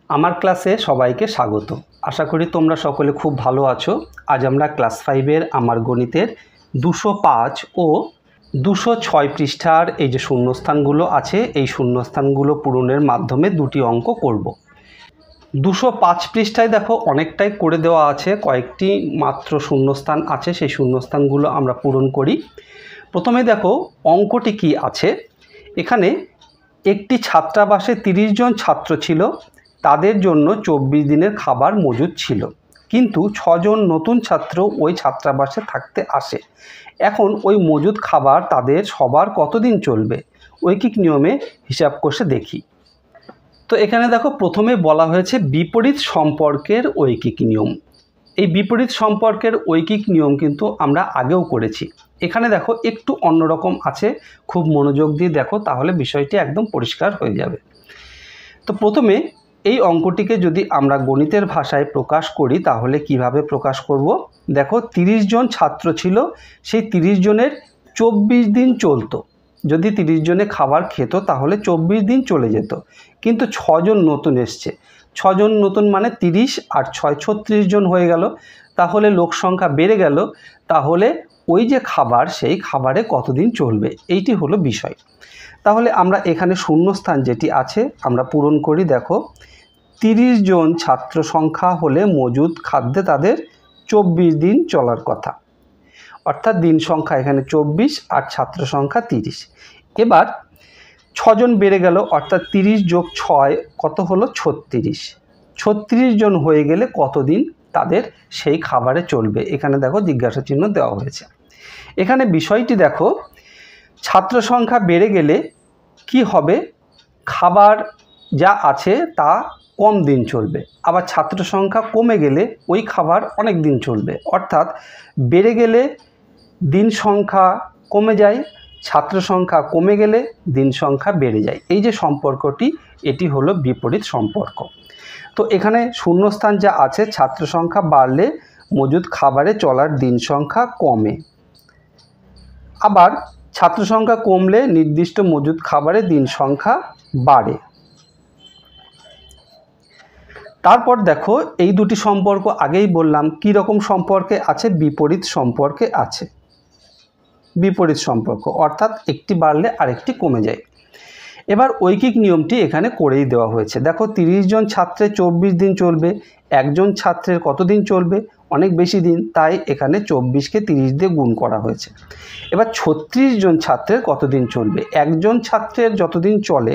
আমার ক্লাসে সবাইকে স্বাগত। আশা করি তোমরা সকলে খুব ভালো আছো। আজ আমরা ক্লাস 5-এর আমার গণিতের 205 ও 206 পৃষ্ঠার এই যে শূন্যস্থানগুলো আছে, এই শূন্যস্থানগুলো পূরণের মাধ্যমে দুটি অঙ্ক করব। 205 পৃষ্ঠায় দেখো অনেকটাই করে দেওয়া আছে, কয়েকটি মাত্র শূন্যস্থান আছে, সেই শূন্যস্থানগুলো আমরা পূরণ করি। প্রথমে দেখো অঙ্কটি কি আছে। এখানে একটি ছাত্রাবাসে 30 জন ছাত্র ছিল, তাদের জন্য 24 দিনের খাবার মজুদ ছিল, কিন্তু 6 জন নতুন ছাত্র ওই ছাত্রাবাসে থাকতে আসে। এখন ওই মজুদ খাবার তাদের সবার কতদিন চলবে? ঐকিক নিয়মে হিসাব কষে দেখি। তো এখানে দেখো প্রথমে বলা হয়েছে বিপরীত সম্পর্কের ঐকিক নিয়ম। এই বিপরীত সম্পর্কের ঐকিক নিয়ম কিন্তু আমরা আগেও করেছি। এখানে দেখো একটু অন্যরকম আছে, খুব মনোযোগ দিয়ে দেখো, তাহলে বিষয়টি একদম পরিষ্কার হয়ে যাবে। তো প্রথমে এই অঙ্কটিকে যদি আমরা গণিতের ভাষায় প্রকাশ করি তাহলে কিভাবে প্রকাশ করব? দেখো 30 জন ছাত্র ছিল, সেই 30 জনের 24 দিন চলতো। যদি 30 জনে খাবার খেত তাহলে 24 দিন চলে যেত, কিন্তু 6 জন নতুন এসছে। 6 জন নতুন মানে 30 আর 6 36 জন হয়ে গেল, তাহলে লোক সংখ্যা বেড়ে গেল। তাহলে ওই যে খাবার, সেই খাবারে কতদিন চলবে, এইটি হলো বিষয়। তাহলে আমরা এখানে শূন্যস্থান যেটি আছে আমরা পূরণ করি। দেখো 30 জন ছাত্র সংখ্যা হলে মজুদ খাদ্যে তাদের 24 দিন চলার কথা, অর্থাৎ দিন সংখ্যা এখানে 24 আর ছাত্র সংখ্যা 30। এবার 6 জন বেড়ে গেল, অর্থাৎ 30 যোগ 6 কত হলো? 36। 36 জন হয়ে গেলে কতদিন তাদের সেই খাবারে চলবে? এখানে দেখো জিজ্ঞাসা চিহ্ন দেওয়া হয়েছে। এখানে বিষয়টি দেখো, ছাত্র সংখ্যা বেড়ে গেলে কি হবে? খাবার যা আছে তা কম দিন চলবে, আবার ছাত্র সংখ্যা কমে গেলে ওই খাবার অনেক দিন চলবে। অর্থাৎ বেড়ে গেলে দিন সংখ্যা কমে যায়, ছাত্র সংখ্যা কমে গেলে দিন সংখ্যা বেড়ে যায়। এই যে সম্পর্কটি, এটি হলো বিপরীত সম্পর্ক। তো এখানে শূন্যস্থান যা আছে, ছাত্র সংখ্যা বাড়লে মজুদ খাবারে চলার দিন সংখ্যা কমে, আবার ছাত্র সংখ্যা কমলে নির্দিষ্ট মজুদ খাবারে দিন সংখ্যা বাড়ে। তারপর দেখো এই দুটি সম্পর্ক আগেই বললাম কি রকম সম্পর্কে আছে, বিপরীত সম্পর্কে আছে। বিপরীত সম্পর্ক অর্থাৎ একটি বাড়লে আরেকটি কমে যায়। এবার ঐকিক নিয়মটি এখানে করেই দেওয়া হয়েছে। দেখো 30 জন ছাত্রের 24 দিন চলবে, একজন ছাত্রের কতদিন চলবে? অনেক বেশি দিন, তাই এখানে 24কে 30 দিয়ে গুণ করা হয়েছে। এবার 36 জন ছাত্রের কতদিন চলবে? একজন ছাত্রের যতদিন চলে,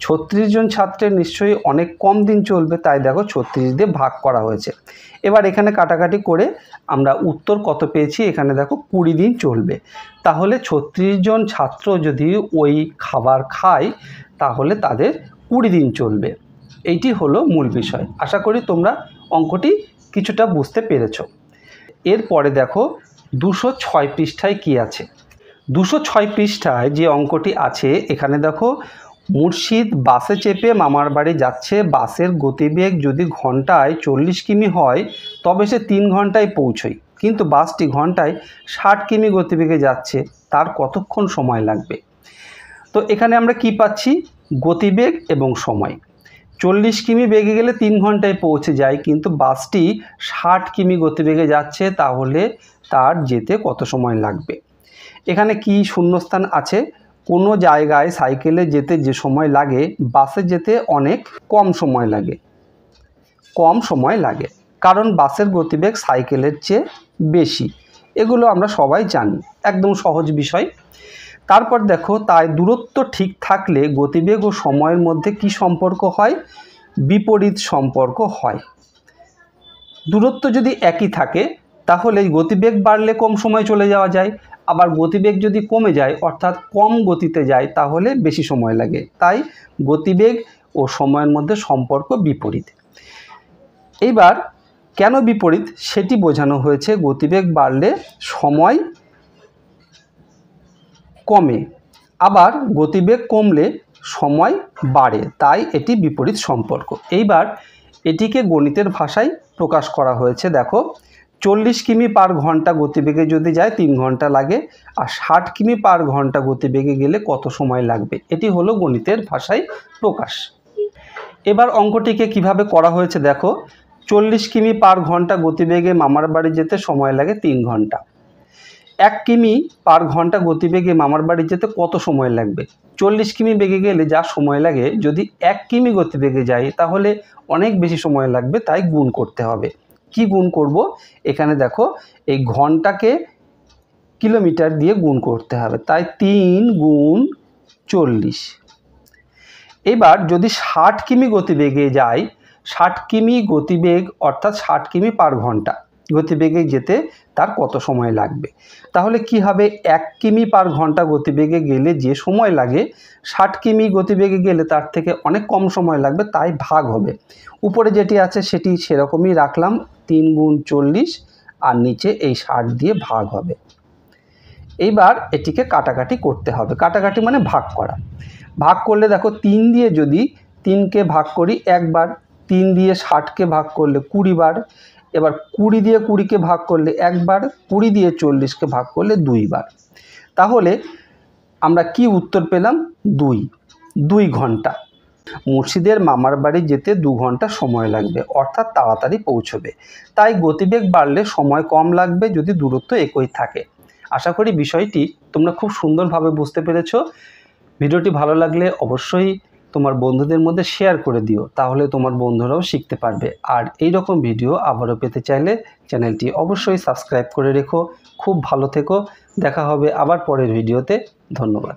36 জন ছাত্রের নিশ্চয়ই অনেক কম দিন চলবে, তাই দেখো 36 দিয়ে ভাগ করা হয়েছে। এবার এখানে কাটাকাটি করে আমরা উত্তর কত পেয়েছি? এখানে দেখো 20 দিন চলবে। তাহলে 36 জন ছাত্র যদি ওই খাবার খায় তাহলে তাদের 20 দিন চলবে। এইটি হলো মূল বিষয়। আশা করি তোমরা অঙ্কটি কিছুটা বুঝতে পেরেছো। এরপরে দেখো 206 পৃষ্ঠায় কি আছে। 206 পৃষ্ঠায় যে অঙ্কটি আছে, এখানে দেখো মুর্শিদ বাসে চেপে মামার বাড়ি যাচ্ছে। বাসের গতিবেগ যদি ঘন্টায় 40 কিমি হয় তবে সে 3 ঘন্টায় পৌঁছয়, কিন্তু বাসটি ঘন্টায় 60 কিমি গতিবেগে যাচ্ছে, তার কতক্ষণ সময় লাগবে? তো এখানে আমরা কি পাচ্ছি? গতিবেগ এবং সময়। 40 কিমি বেগে গেলে 3 ঘন্টায় পৌঁছে যায়, কিন্তু বাসটি 60 কিমি গতিবেগে যাচ্ছে, তাহলে তার যেতে কত সময় লাগবে? এখানে কি শূন্যস্থান আছে? কোনো জায়গায় সাইকেলে যেতে যে সময় লাগে, বাসে যেতে অনেক কম সময় লাগে। কম সময় লাগে কারণ বাসের গতিবেগ সাইকেলের চেয়ে বেশি। এগুলো আমরা সবাই জানি, একদম সহজ বিষয়। তারপর দেখো, তাই দূরত্ব ঠিক থাকলে গতিবেগ ও সময়ের মধ্যে কি সম্পর্ক হয়? বিপরীত সম্পর্ক হয়। দূরত্ব যদি একই থাকে তাহলে গতিবেগ বাড়লে কম সময় চলে যাওয়া যায়, আবার গতিবেগ যদি কমে যায় অর্থাৎ কম গতিতে যায় তাহলে বেশি সময় লাগে। তাই গতিবেগ ও সময়ের মধ্যে সম্পর্ক বিপরীত। এইবার কেন বিপরীত সেটি বোঝানো হয়েছে। গতিবেগ বাড়লে সময় কমে, আবার গতিবেগ কমলে সময় বাড়ে, তাই এটি বিপরীত সম্পর্ক। এইবার এটিকে গণিতের ভাষায় প্রকাশ করা হয়েছে। দেখো 40 কিমি পার ঘন্টা গতিবেগে যদি যায় 3 ঘন্টা লাগে, আর 60 কিমি পার ঘন্টা গতিবেগে গেলে কত সময় লাগবে? এটি হলো গণিতের ভাষায় প্রকাশ। এবার অঙ্কটিকে কিভাবে করা হয়েছে দেখো। 40 কিমি পার ঘন্টা গতিবেগে মামার বাড়ি যেতে সময় লাগে 3 ঘন্টা। 1 কিমি পার ঘন্টা গতিবেগে মামার বাড়ি যেতে কত সময় লাগবে? 40 কিমি বেগে গেলে যা সময় লাগে যদি 1 কিমি গতিবেগে যাই তাহলে অনেক বেশি সময় লাগবে, তাই গুণ করতে হবে। কি গুণ করব? এখানে দেখো এই ঘন্টাকে কিলোমিটার দিয়ে গুণ করতে হবে, তাই 3 গুণ 40। এবার যদি 60 কিমি গতিবেগে যাই, 60 কিমি গতিবেগ অর্থাৎ 60 কিমি পার ঘন্টা গতিবেগে যেতে তার কত সময় লাগবে? তাহলে কি হবে, 1 কিমি পার ঘন্টা গতিবেগে গেলে যে সময় লাগে 60 কিমি গতিবেগে গেলে তার থেকে অনেক কম সময় লাগবে, তাই ভাগ হবে। উপরে যেটি আছে সেটি সেরকমই রাখলাম, 3 গুণ 40 আর নিচে এই 60 দিয়ে ভাগ হবে। এইবার এটিকে কাটাকাটি করতে হবে। কাটাকাটি মানে ভাগ করা। ভাগ করলে দেখো 3 দিয়ে যদি 3কে ভাগ করি একবার, 3 দিয়ে 60কে ভাগ করলে 20 বার, এবার 20 দিয়ে 20কে ভাগ করলে একবার, 20 দিয়ে 40কে ভাগ করলে 2 বার। তাহলে আমরা কি উত্তর পেলাম? 2 ঘন্টা। মুর্শিদের মামার বাড়ি যেতে 2 ঘন্টা সময় লাগবে, অর্থাৎ তাড়াতাড়ি পৌঁছবে। তাই গতিবেগ বাড়লে সময় কম লাগবে যদি দূরত্ব একই থাকে। আশা করি বিষয়টি তোমরা খুব সুন্দরভাবে বুঝতে পেরেছো। ভিডিওটি ভালো লাগলে অবশ্যই তোমার বন্ধুদের মধ্যে শেয়ার করে দিও, তাহলে তোমার বন্ধুরাও শিখতে পারবে। আর এই রকম ভিডিও আবারও পেতে চাইলে চ্যানেলটি অবশ্যই সাবস্ক্রাইব করে রেখো। খুব ভালো থেকো, দেখা হবে আবার পরের ভিডিওতে। ধন্যবাদ।